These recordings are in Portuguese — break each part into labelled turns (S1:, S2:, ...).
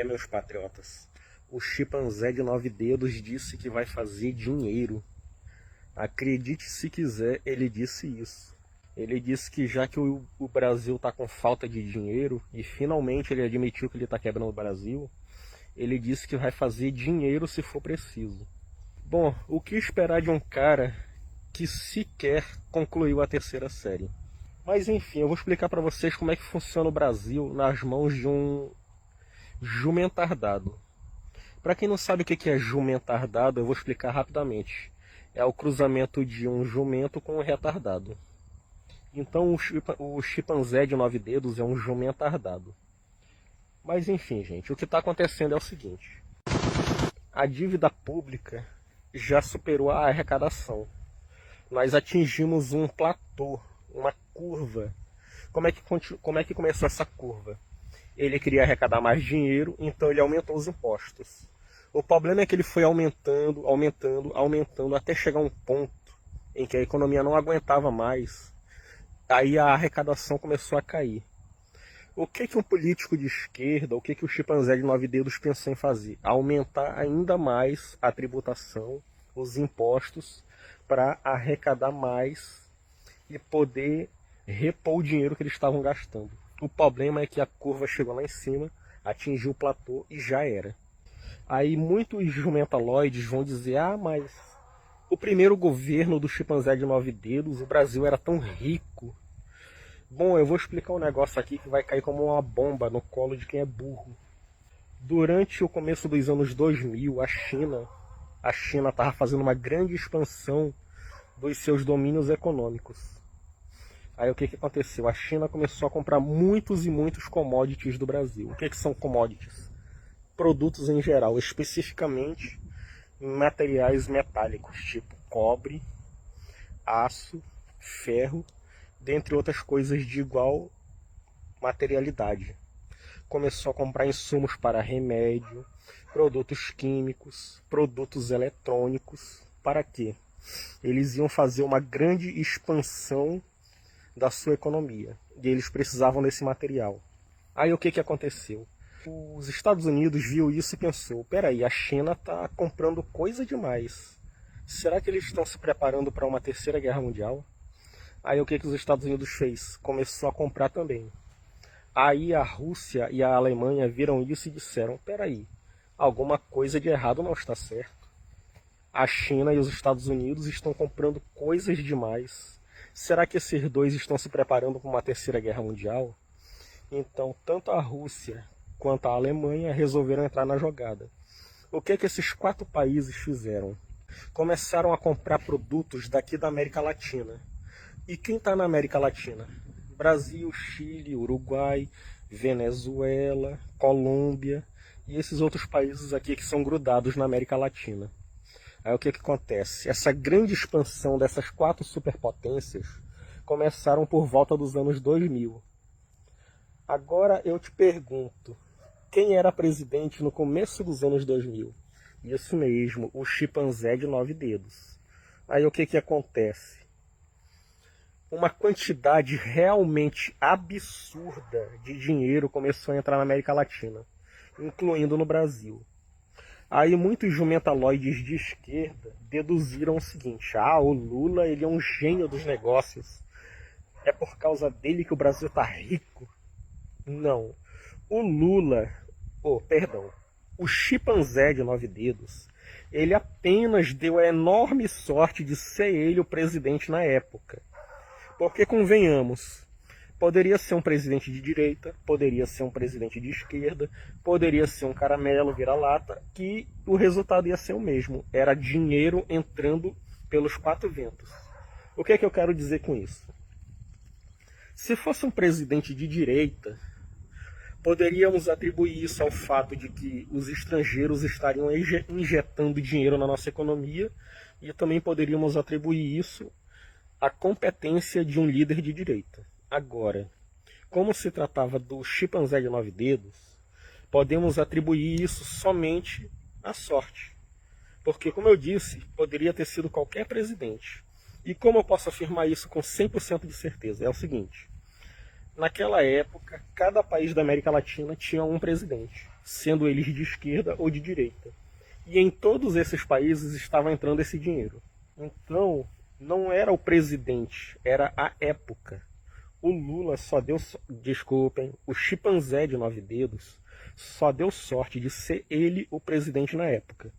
S1: Meus patriotas, o chimpanzé de 9 dedos disse que vai fazer dinheiro. Acredite se quiser, ele disse isso. Ele disse que já que o Brasil está com falta de dinheiro, e finalmente ele admitiu que ele está quebrando o Brasil, ele disse que vai fazer dinheiro se for preciso. Bom, o que esperar de um cara que sequer concluiu a terceira série? Mas enfim, eu vou explicar para vocês como é que funciona o Brasil nas mãos de um jumentardado. Para quem não sabe o que é jumentardado, eu vou explicar rapidamente. É o cruzamento de um jumento com um retardado. Então o chimpanzé de 9 dedos é um jumentardado. Mas enfim, gente, o que está acontecendo é o seguinte. A dívida pública já superou a arrecadação. Nós atingimos um platô, uma curva. Como é que começou essa curva? Ele queria arrecadar mais dinheiro, então ele aumentou os impostos. O problema é que ele foi aumentando, até chegar a um ponto em que a economia não aguentava mais. Aí a arrecadação começou a cair. O que um político de esquerda, o que o chimpanzé de 9 dedos pensou em fazer? Aumentar ainda mais a tributação, os impostos, para arrecadar mais e poder repor o dinheiro que eles estavam gastando. O problema é que a curva chegou lá em cima, atingiu o platô e já era. Aí muitos jumentaloides vão dizer, mas o primeiro governo do chimpanzé de 9 dedos, o Brasil era tão rico. Bom, eu vou explicar um negócio aqui que vai cair como uma bomba no colo de quem é burro. Durante o começo dos anos 2000, a China estava fazendo uma grande expansão dos seus domínios econômicos. Aí o que aconteceu? A China começou a comprar muitos e muitos commodities do Brasil. O que são commodities? Produtos em geral, especificamente materiais metálicos, tipo cobre, aço, ferro, dentre outras coisas de igual materialidade. Começou a comprar insumos para remédio, produtos químicos, produtos eletrônicos. Para quê? Eles iam fazer uma grande expansão da sua economia e eles precisavam desse material. Aí o que aconteceu? Os Estados Unidos viu isso e pensou, peraí, a China está comprando coisa demais. Será que eles estão se preparando para uma terceira guerra mundial? Aí o que os Estados Unidos fez? Começou a comprar também. Aí a Rússia e a Alemanha viram isso e disseram, peraí, alguma coisa de errado não está certo. A China e os Estados Unidos estão comprando coisas demais. Será que esses dois estão se preparando para uma terceira guerra mundial? Então, tanto a Rússia quanto a Alemanha resolveram entrar na jogada. O que esses 4 países fizeram? Começaram a comprar produtos daqui da América Latina. E quem está na América Latina? Brasil, Chile, Uruguai, Venezuela, Colômbia e esses outros países aqui que são grudados na América Latina. Aí o que acontece? Essa grande expansão dessas 4 superpotências começaram por volta dos anos 2000. Agora eu te pergunto, quem era presidente no começo dos anos 2000? Isso mesmo, o chimpanzé de 9 dedos. Aí o que acontece? Uma quantidade realmente absurda de dinheiro começou a entrar na América Latina, incluindo no Brasil. Aí muitos jumentaloides de esquerda deduziram o seguinte, o Lula ele é um gênio dos negócios, é por causa dele que o Brasil está rico. Não, o chimpanzé de 9 dedos, ele apenas deu a enorme sorte de ser ele o presidente na época. Porque, convenhamos, poderia ser um presidente de direita, poderia ser um presidente de esquerda, poderia ser um caramelo vira-lata, que o resultado ia ser o mesmo. Era dinheiro entrando pelos 4 ventos. O que eu quero dizer com isso? Se fosse um presidente de direita, poderíamos atribuir isso ao fato de que os estrangeiros estariam injetando dinheiro na nossa economia e também poderíamos atribuir isso à competência de um líder de direita. Agora, como se tratava do chimpanzé de 9 dedos, podemos atribuir isso somente à sorte. Porque, como eu disse, poderia ter sido qualquer presidente. E como eu posso afirmar isso com 100% de certeza? É o seguinte, Naquela época, cada país da América Latina tinha um presidente, sendo eles de esquerda ou de direita. E em todos esses países estava entrando esse dinheiro. Então, não era o presidente, era a época. O Lula só deu, desculpem, o chimpanzé de 9 dedos só deu sorte de ser ele o presidente na época.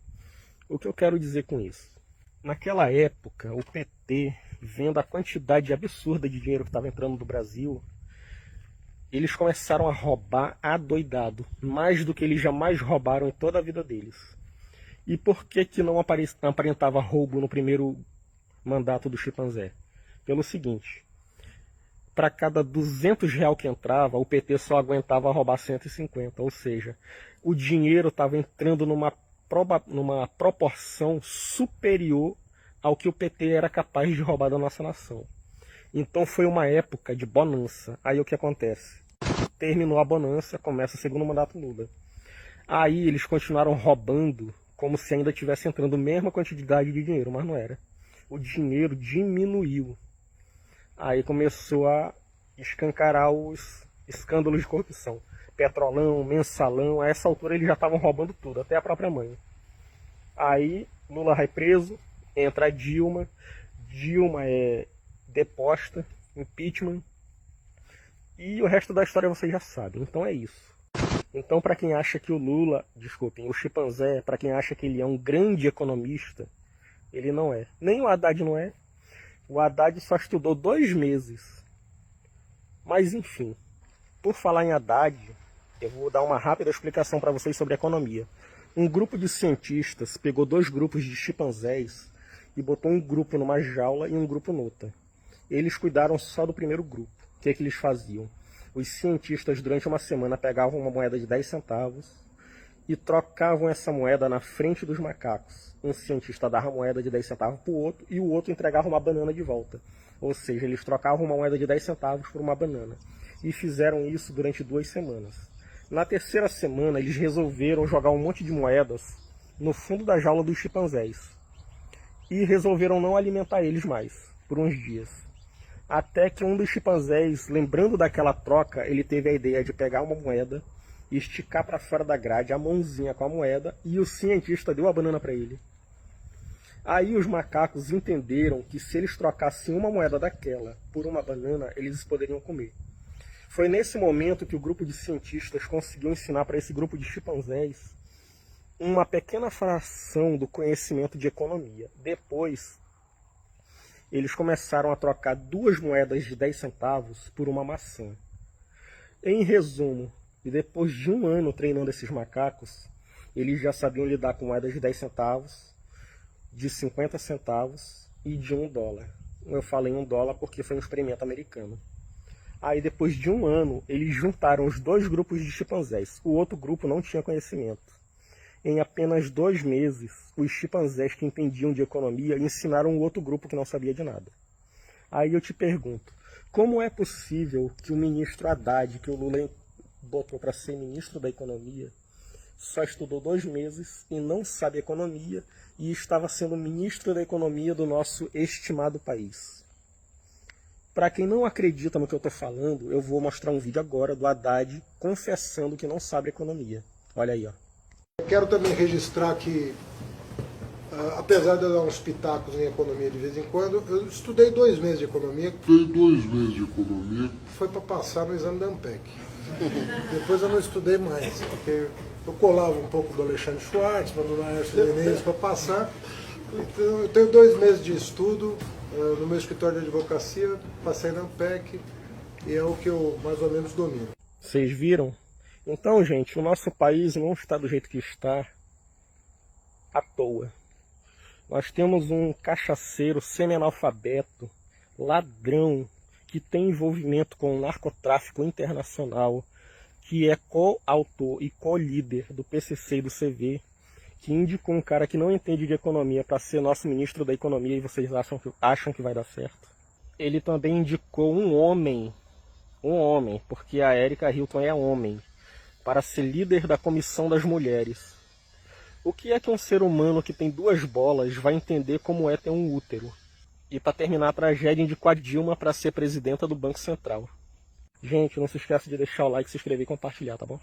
S1: O que eu quero dizer com isso? Naquela época, o PT, vendo a quantidade absurda de dinheiro que estava entrando do Brasil, eles começaram a roubar adoidado, mais do que eles jamais roubaram em toda a vida deles. E por que não aparentava roubo no primeiro mandato do chimpanzé? Pelo seguinte, para cada R$ 200 que entrava, o PT só aguentava roubar 150, ou seja, o dinheiro estava entrando numa proporção superior ao que o PT era capaz de roubar da nossa nação. Então foi uma época de bonança. Aí o que acontece? Terminou a bonança, começa o segundo mandato Lula. Aí eles continuaram roubando como se ainda tivesse entrando a mesma quantidade de dinheiro, mas não era. O dinheiro diminuiu. Aí começou a escancarar os escândalos de corrupção. Petrolão, mensalão, a essa altura eles já estavam roubando tudo, até a própria mãe. Aí Lula vai preso, entra a Dilma, Dilma é deposta, impeachment, e o resto da história vocês já sabem. Então é isso. Então, para quem acha que o Lula, desculpem, o chimpanzé, para quem acha que ele é um grande economista, ele não é. Nem o Haddad não é. O Haddad só estudou 2 meses. Mas enfim, por falar em Haddad, eu vou dar uma rápida explicação para vocês sobre economia. Um grupo de cientistas pegou 2 grupos de chimpanzés e botou um grupo numa jaula e um grupo noutra. Eles cuidaram só do primeiro grupo. O que eles faziam? Os cientistas, durante uma semana, pegavam uma moeda de 10 centavos e trocavam essa moeda na frente dos macacos. Um cientista dava a moeda de 10 centavos para o outro e o outro entregava uma banana de volta. Ou seja, eles trocavam uma moeda de 10 centavos por uma banana. E fizeram isso durante 2 semanas. Na terceira semana, eles resolveram jogar um monte de moedas no fundo da jaula dos chimpanzés. E resolveram não alimentar eles mais, por uns dias. Até que um dos chimpanzés, lembrando daquela troca, ele teve a ideia de pegar uma moeda e esticar para fora da grade a mãozinha com a moeda, e o cientista deu a banana para ele. Aí os macacos entenderam que se eles trocassem uma moeda daquela por uma banana, eles poderiam comer. Foi nesse momento que o grupo de cientistas conseguiu ensinar para esse grupo de chimpanzés uma pequena fração do conhecimento de economia. Depois, eles começaram a trocar 2 moedas de 10 centavos por uma maçã. Em resumo, e depois de 1 ano treinando esses macacos, eles já sabiam lidar com moedas de 10 centavos, de 50 centavos e de $1. Eu falei $1 porque foi um experimento americano. Aí depois de 1 ano, eles juntaram os 2 grupos de chimpanzés. O outro grupo não tinha conhecimento. Em apenas 2 meses, os chimpanzés que entendiam de economia ensinaram o outro grupo que não sabia de nada. Aí eu te pergunto, como é possível que o ministro Haddad, que o Lula botou para ser ministro da economia, só estudou 2 meses e não sabe economia e estava sendo ministro da economia do nosso estimado país? Para quem não acredita no que eu estou falando, eu vou mostrar um vídeo agora do Haddad confessando que não sabe economia. Olha aí, ó.
S2: Eu quero também registrar que, apesar de eu dar uns pitacos em economia de vez em quando, eu estudei 2 meses de economia. Foi para passar no exame da ANPEC. Depois eu não estudei mais, porque eu colava um pouco do Alexandre Schwartzman, do Laércio Menezes para passar. Então eu tenho 2 meses de estudo no meu escritório de advocacia, passei na ANPEC e é o que eu mais ou menos domino.
S1: Vocês viram? Então, gente, o nosso país não está do jeito que está à toa. Nós temos um cachaceiro semi-analfabeto, ladrão, que tem envolvimento com o narcotráfico internacional, que é coautor e co-líder do PCC e do CV, que indicou um cara que não entende de economia para ser nosso ministro da economia, e vocês acham que vai dar certo. Ele também indicou um homem, porque a Erika Hilton é homem, para ser líder da Comissão das Mulheres. O que é que um ser humano que tem 2 bolas vai entender como é ter um útero? E para terminar a tragédia, indicou a Dilma para ser presidenta do Banco Central. Gente, não se esqueça de deixar o like, se inscrever e compartilhar, tá bom?